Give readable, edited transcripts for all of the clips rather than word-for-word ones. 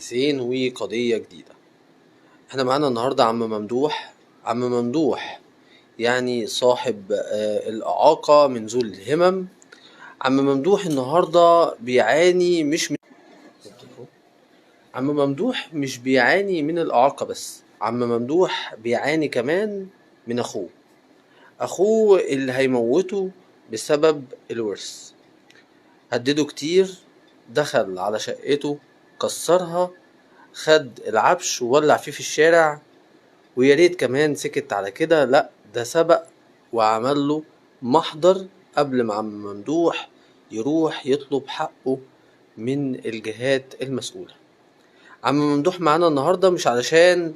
حديثين وقضية جديدة. احنا معانا النهاردة عم ممدوح. عم ممدوح يعني صاحب الإعاقة من ذو الهمم. عم ممدوح النهاردة بيعاني عم ممدوح مش بيعاني من الإعاقة بس، عم ممدوح بيعاني كمان من أخوه اللي هيموته بسبب الورث. هدده كتير، دخل على شقته كسرها، خد العفش وولع فيه في الشارع، ويا ريت كمان سكت على كده، لا ده سبق وعمل له محضر قبل ما عم ممدوح يروح يطلب حقه من الجهات المسؤولة. عم ممدوح معانا النهاردة مش علشان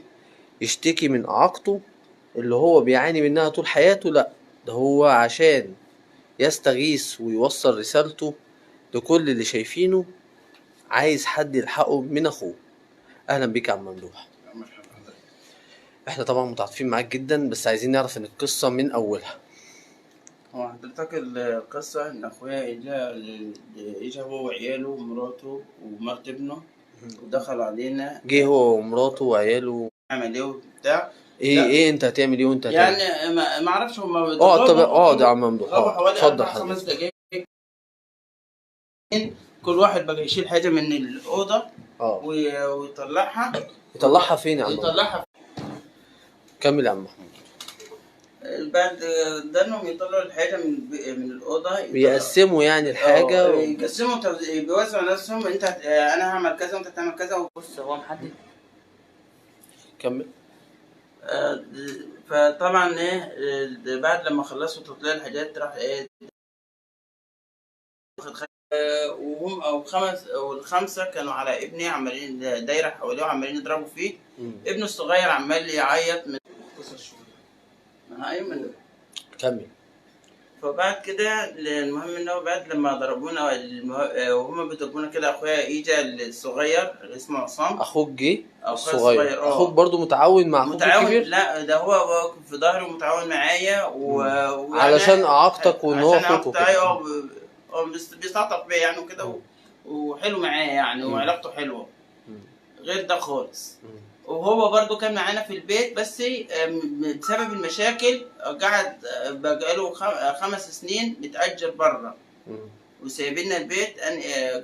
يشتكي من إعاقته اللي هو بيعاني منها طول حياته، لا ده هو عشان يستغيث ويوصل رسالته لكل اللي شايفينه، عايز حد يلحقه من أخوه. أهلا بيك يا عم ممدوح. احنا طبعا متعاطفين معاك جدا، بس عايزين نعرف ان القصة من اولها. هو حضرتك القصة إن أخويا إجا هو وعياله ومراته ومرت ابنه ودخل علينا. جه هو ومراته وعياله. عمل إيه وبتاع؟ ايه انت هتعمل ايه وانت هتعمل؟ يعني ما أعرفش هما طب اقعد يا عم ممدوح، غابوا حوالي اتفضل 4-5 حضرتك. دقايق. كل واحد بقى يشيل حاجة من الأوضة ويطلعها. يطلعها فين يا عم؟ يطلعها. كمل يا عم محمود. بعد ده انهم يطلعوا الحاجه من الاوضه، بيقسموا يعني الحاجه يقسموا بيوزعوا نفسهم. انت انا هعمل كذا وانت هتعمل كذا. بص هو محدد. كمل. فطبعا ايه بعد لما خلصوا تطلع الحاجات راح ايه وهم الخمسه كانوا على ابني عمالين دايره حواليه وعمالين يضربوا فيه. ابنه الصغير عمال يعيط من ايمن. كمل. فبعد كده المهم انه بعد لما ضربونا وهم بيضربونا كده، اخويا ايجا الصغير اللي اسمه عصام. اخوك جه الصغير. اخوك برضو متعاون مع اخوك الكبير؟ لا ده هو واقف في ظهري ومتعاون معايا علشان اعاقتك وان هو اخوك وكده. هو بيستعطف بيا يعني وكده وحلو معايا يعني وعلاقته حلوه غير ده خالص. وهو برضو كان معانا في البيت، بس بسبب المشاكل قعد بقاله 5 سنين بتأجر بره وسايبيننا البيت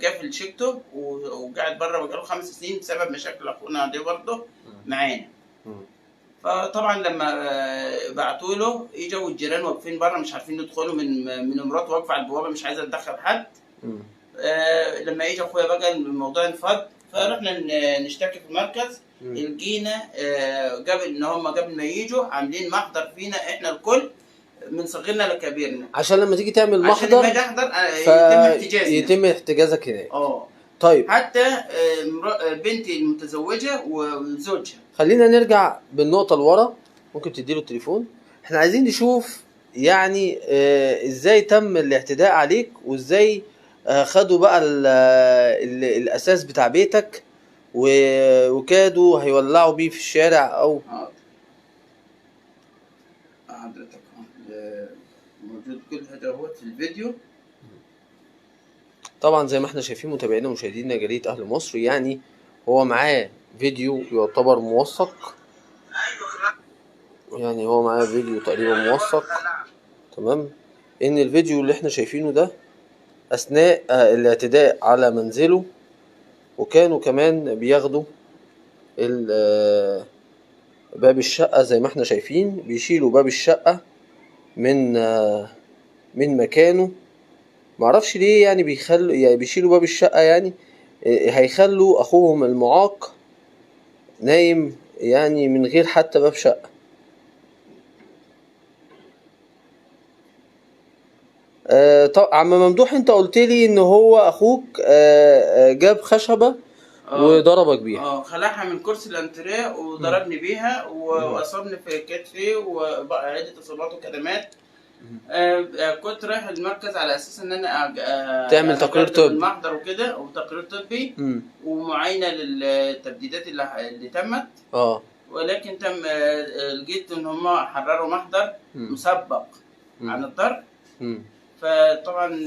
قافل شقته وقاعد بره بقاله 5 سنين بسبب مشاكل اخونا دي برضه معانا. فطبعا لما بعتوا له اجوا الجيران واقفين بره مش عارفين يدخلوا من مراته واقفه على البوابه مش عايزه تدخل حد. لما اجى اخويا بقى الموضوع انفض، فرحنا نشتكي في المركز. لقينا قبل ما يجوا عاملين محضر فينا احنا الكل من صغيرنا لكبيرنا، عشان لما تيجي تعمل محضر عشان لما احضر يتم احتجازك هناك. طيب حتى بنتي المتزوجه وزوجها. خلينا نرجع بالنقطه لورا. ممكن تديله التليفون؟ احنا عايزين نشوف يعني ازاي تم الاعتداء عليك، وازاي خدوا بقى الاساس بتاع بيتك وكادوا هيولعوا بيه في الشارع او حضرتك موجود كل هذا هو في الفيديو. طبعا زي ما احنا شايفين متابعينا ومشاهدينا جريدة اهل مصر، يعني هو معاه فيديو يعتبر موثق، يعني هو معاه فيديو تقريبا موثق تمام، ان الفيديو اللي احنا شايفينه ده اثناء الاعتداء على منزله، وكانوا كمان بياخدوا باب الشقة زي ما احنا شايفين، بيشيلوا باب الشقة من مكانه. معرفش ليه يعني بيشيلوا باب الشقة، يعني هيخلوا اخوهم المعاق نايم يعني من غير حتى باب شقة. عم ممدوح انت قلت لي ان هو اخوك جاب خشبة وضربك بيها. خلعها من كرسي الانتريه وضربني بيها واصابني في كتفي وعدة اصابات وكدمات. كنت رايح المركز على اساس ان انا تعمل تقرير طبي المحضر وكده وتقرير طبي ومعاينه للتبديدات اللي تمت. ولكن لقيت ان هم حرروا محضر مسبق عن الضرب. فطبعا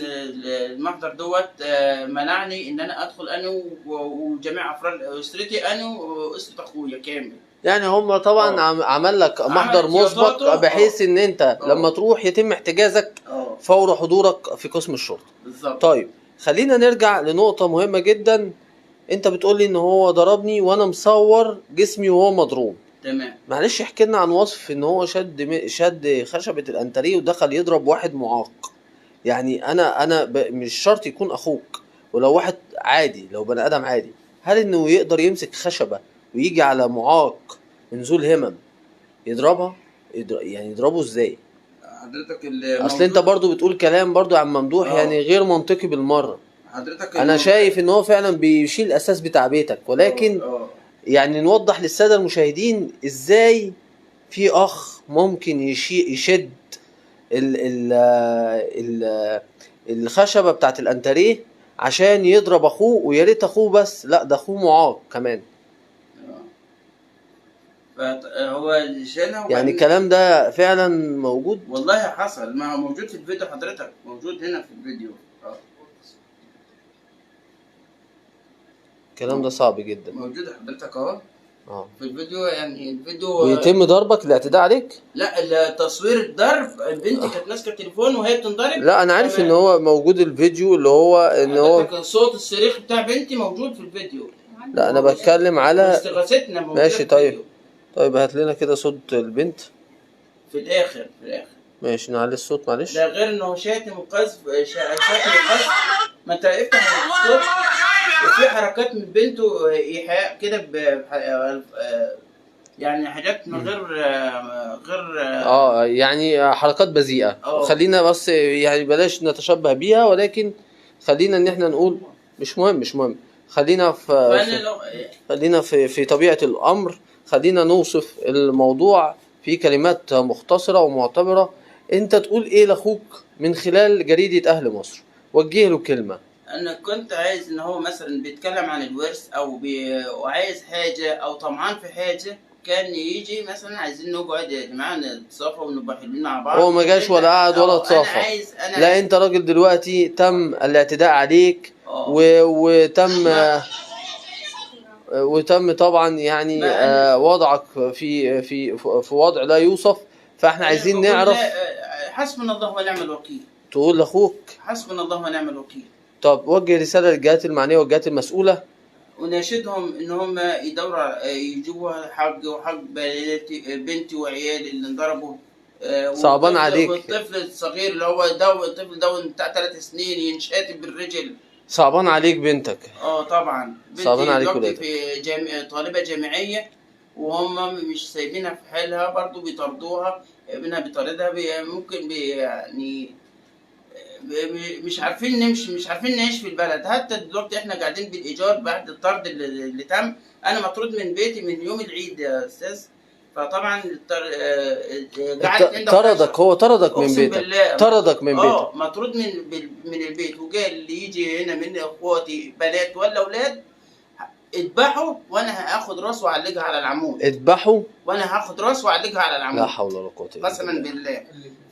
المحضر دوت منعني ان انا ادخل انا وجميع افراد اسرتي، انا واسره اخويا كامل. يعني هم طبعا عمل لك محضر مسبق بحيث ان انت لما تروح يتم احتجازك فور حضورك في قسم الشرطه. بالظبط. طيب خلينا نرجع لنقطه مهمه جدا. انت بتقولي ان هو ضربني وانا مصور جسمي وهو مضروب. تمام. معلش احكي لنا عن وصف ان هو شد خشبه الانتريه ودخل يضرب واحد معاق. يعني انا مش شرط يكون اخوك، ولو واحد عادي، لو بني ادم عادي، هل انه يقدر يمسك خشبه ويجي على معاق من ذو الهمم يضربها؟ يعني يضربه ازاي؟ حضرتك اصل انت برضو بتقول كلام برضو يا عم ممدوح يعني غير منطقي بالمره. حضرتك انا شايف ان هو فعلا بيشيل الاساس بتاع بيتك، ولكن يعني نوضح للساده المشاهدين ازاي في اخ ممكن يشد ال ال ال الخشبه بتاعت الانتريه عشان يضرب اخوه، ويا ريت اخوه بس، لا ده اخوه معاق كمان. هو شالها. يعني الكلام ده فعلا موجود؟ والله حصل، ما هو موجود في الفيديو حضرتك، موجود هنا في الفيديو. الكلام ده صعب جدا. موجود حضرتك اهو في الفيديو. يعني الفيديو بيتم ضربك، الاعتداء عليك؟ لا، تصوير الضرب، بنتي كانت ماسكه التليفون وهي بتنضرب. لا انا عارف ان هو موجود الفيديو اللي هو ان هو صوت الصريخ بتاع بنتي موجود في الفيديو. لا انا بتكلم على استغاثتنا موجوده. ماشي. طيب هات لنا كده صوت البنت في الاخر. ماشي، نعلي الصوت معلش. ده غير انه شاتم القذف، ما انت افتح الصوت وفي حركات من بنته ايحاء كده يعني حاجات من غير يعني حركات بذيئة. خلينا بس يعني بلاش نتشبه بيها، ولكن خلينا ان احنا نقول مش مهم. خلينا في طبيعة الامر. خلينا نوصف الموضوع في كلمات مختصرة ومعتبرة. انت تقول ايه لاخوك من خلال جريدة اهل مصر؟ وجه له كلمة. انا كنت عايز ان هو مثلا بيتكلم عن الورث وعايز حاجة او طمعان في حاجة، كان يجي مثلا عايزين نقعد يا جماعه نتصافى ونبقى حلوين مع بعض. هو ما جاش ولا قعد ولا اتصافى. لا انت راجل دلوقتي تم الاعتداء عليك وتم طبعا يعني وضعك في وضع لا يوصف. فاحنا عايزين نعرف. حسبنا الله ونعم الوكيل. تقول لاخوك حسبنا الله ونعم الوكيل. طب وجه رساله للجهات المعنيه والجهات المسؤوله، وناشدهم ان هم يدوروا يجيبوا حق بنتي وعيالي اللي انضربوا. صعبان عليك. والطفل الصغير اللي هو الطفل ده بتاع 3 سنين ينشاتم بالرجل. صعبان عليك بنتك. طبعا. صعبان عليك ولادك. في طالبه جامعيه وهم مش سايبينها في حالها، برضو بيطردوها، ابنها بيطاردها، ممكن يعني مش عارفين نمشي، مش عارفين نعيش في البلد. حتى دلوقتي احنا قاعدين بالايجار بعد الطرد اللي تم. انا مطرود من بيتي من يوم العيد يا استاذ. فطبعا طردك. هو طردك من بيتك. طردك من بيتك. مطرود من البيت. وجاي اللي يجي هنا من اخواتي بنات ولا اولاد اذبحوا وانا هاخد راس واعلقها على العمود. اذبحوا وانا هاخد راس واعلقها على العمود. لا حول ولا قوه الا بالله. قسما بالله.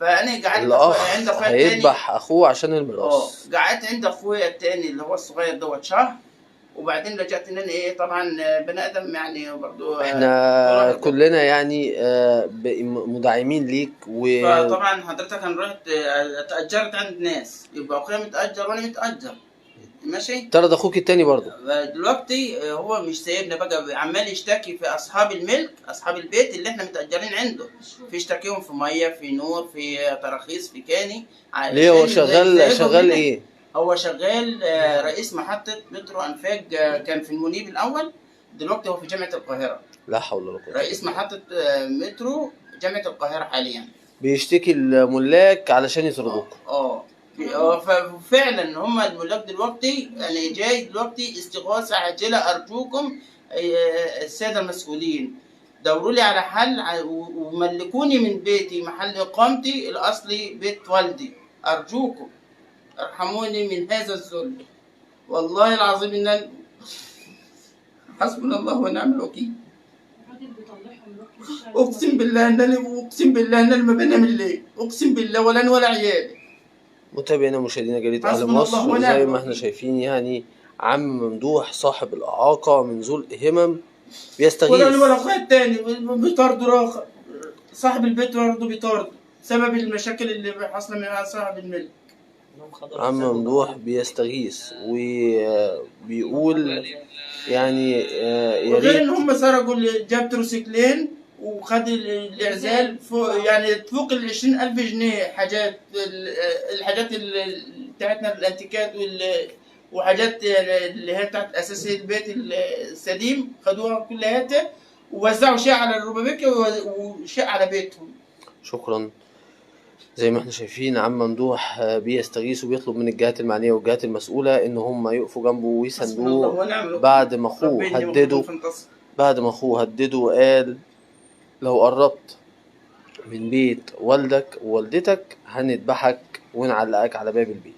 فانا قعدت عند اخويا التاني هيذبح اخوه عشان الميراث. قعدت عند اخويا التاني اللي هو الصغير دوت شهر، وبعدين رجعت ان انا طبعا بني ادم يعني برضو احنا كلنا يعني مدعمين ليك فطبعا حضرتك انا رحت اتاجرت عند ناس، يبقى اخويا متاجر وانا متاجر ماشي. طرد اخوك التاني برضه. دلوقتي هو مش سايبنا بقى، عمال يشتكي في اصحاب الملك، اصحاب البيت اللي احنا متاجرين عنده، في يشتكيهم في ميه، في نور، في تراخيص، في كاني. ليه هو شغال ايه؟ هو شغال رئيس محطه مترو انفاق، كان في المنيب الاول، دلوقتي هو في جامعه القاهره. لا حول ولا قوه. رئيس محطه مترو جامعه القاهره حاليا. بيشتكي الملاك علشان يطردوك. ففعلا هم الملاك دلوقتي يعني جاي دلوقتي استغاثه عاجله. ارجوكم الساده المسؤولين دوروا لي على حل وملكوني من بيتي، محل اقامتي الاصلي بيت والدي. ارجوكم ارحموني من هذا الذل. والله العظيم ان حسبنا الله ونعم الوكيل. اقسم بالله ان انا ما بنام الليل، اقسم بالله، ولا انا ولا عيالي. متابعينا مشاهدينا جريدة أهل حسبنا الله مصر، ونعم زي ما احنا الوكيل. شايفين يعني عم ممدوح صاحب الإعاقة من ذو الهمم ولا بيستغيث. اخويا التاني بيطارده راخر، صاحب البيت برضه بيطارده بسبب المشاكل اللي حاصله مع صاحب الملك. عم ممدوح بيستغيث وبيقول يعني يا وغير ان ريت. هم سرقوا جاب تروسيكلين وخد الاعزال فوق، يعني فوق ال 20,000 جنيه حاجات، الحاجات بتاعتنا الانتيكات وحاجات يعني اللي هي بتاعت اساس البيت السليم خدوها كلها، ووزعوا شيء على الربابيكي وشيء على بيتهم. شكرا. زي ما احنا شايفين عم ممدوح بيستغيث وبيطلب من الجهات المعنية والجهات المسؤولة ان هم يقفوا جنبه حسبنا الله ويساندوه ونعم الوكيل. بعد ما اخوه ربنا يديم هدده في انتصر. وقال لو قربت من بيت والدك ووالدتك هنذبحك ونعلقك على باب البيت.